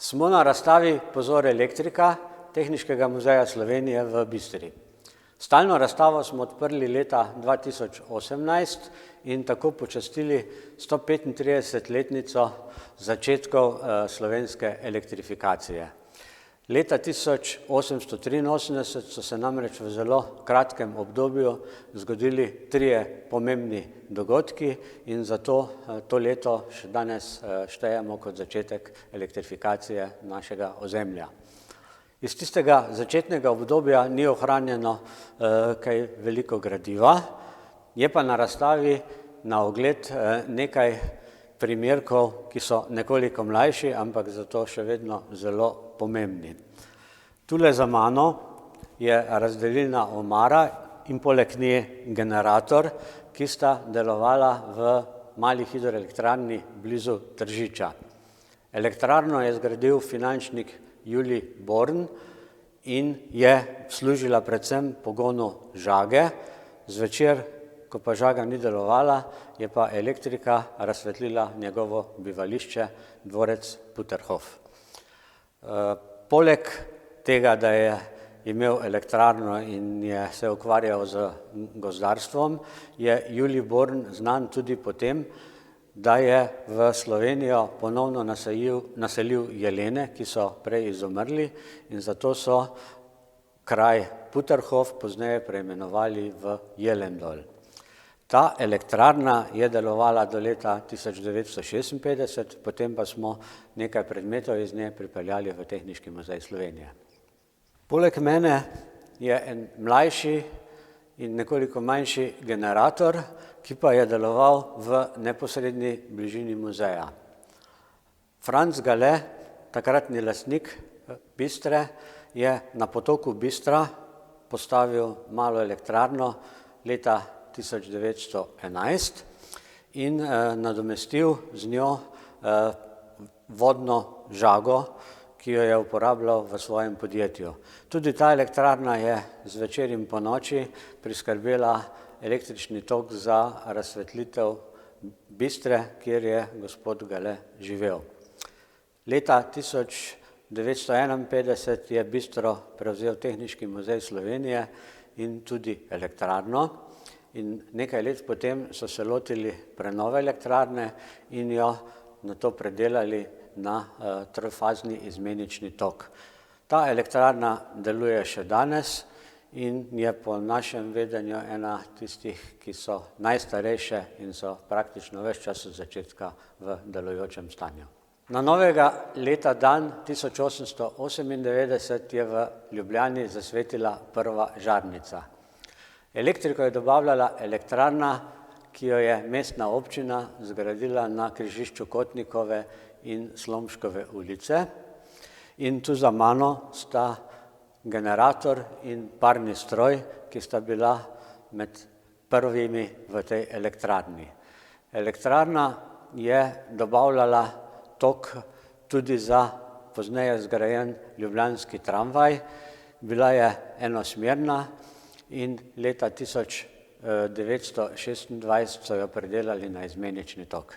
Smo na razstavi Pozor elektrika Tehniškega muzeja Slovenije v Bistri. Stalno razstavo smo odprli leta 2018 in tako počastili 135-letnico začetkov slovenske elektrifikacije. Leta 1883 so se namreč v zelo kratkem obdobju zgodili trije pomembni dogodki in zato to leto še danes štejemo kot začetek elektrifikacije našega ozemlja. Iz tistega začetnega obdobja ni ohranjeno kaj veliko gradiva, je pa na razstavi na ogled nekaj primerkov, ki so nekoliko mlajši, ampak zato še vedno zelo pomembni. Tule za mano je razdelilna omara in poleg nje generator, ki sta delovala v mali hidroelektrarni blizu Tržiča. Elektrarno je zgradil finančnik Julij Born in je služila predvsem pogonu žage. Zvečer, ko pa žaga ni delovala, je pa elektrika razsvetlila njegovo bivališče, dvorec Puterhof. Poleg tega, da je imel elektrarno in je se ukvarjal z gozdarstvom, je Julij Born znan tudi po tem, da je v Slovenijo ponovno naselil jelene, ki so prej izumrli, in zato so kraj Puterhof pozneje preimenovali v Jelendol. Ta elektrarna je delovala do leta 1956, potem pa smo nekaj predmetov iz nje pripeljali v Tehniški muzej Slovenije. Poleg mene je en mlajši in nekoliko manjši generator, ki pa je deloval v neposredni bližini muzeja. Franc Gale, takratni lastnik Bistre, je na potoku Bistra postavil malo elektrarno leta 1911 in nadomestil z njo vodno žago, ki jo je uporabljal v svojem podjetju. Tudi ta elektrarna je zvečer in ponoči priskrbela električni tok za razsvetlitev Bistre, kjer je gospod Gale živel. Leta 1951 je Bistro prevzel Tehniški muzej Slovenije in tudi elektrarno. In nekaj let potem so se lotili prenove elektrarne in jo nato predelali na trofazni izmenični tok. Ta elektrarna deluje še danes in je po našem vedenju ena tistih, ki so najstarejše in so praktično ves čas od začetka v delujočem stanju. Na novega leta dan 1898 je v Ljubljani zasvetila prva žarnica. Elektriko je dobavljala elektrarna, ki jo je mestna občina zgradila na križišču Kotnikove in Slomškove ulice. In tu za mano sta generator in parni stroj, ki sta bila med prvimi v tej elektrarni. Elektrarna je dobavljala tok tudi za pozneje zgrajen ljubljanski tramvaj, bila je enosmerna in leta 1926 so jo predelali na izmenični tok.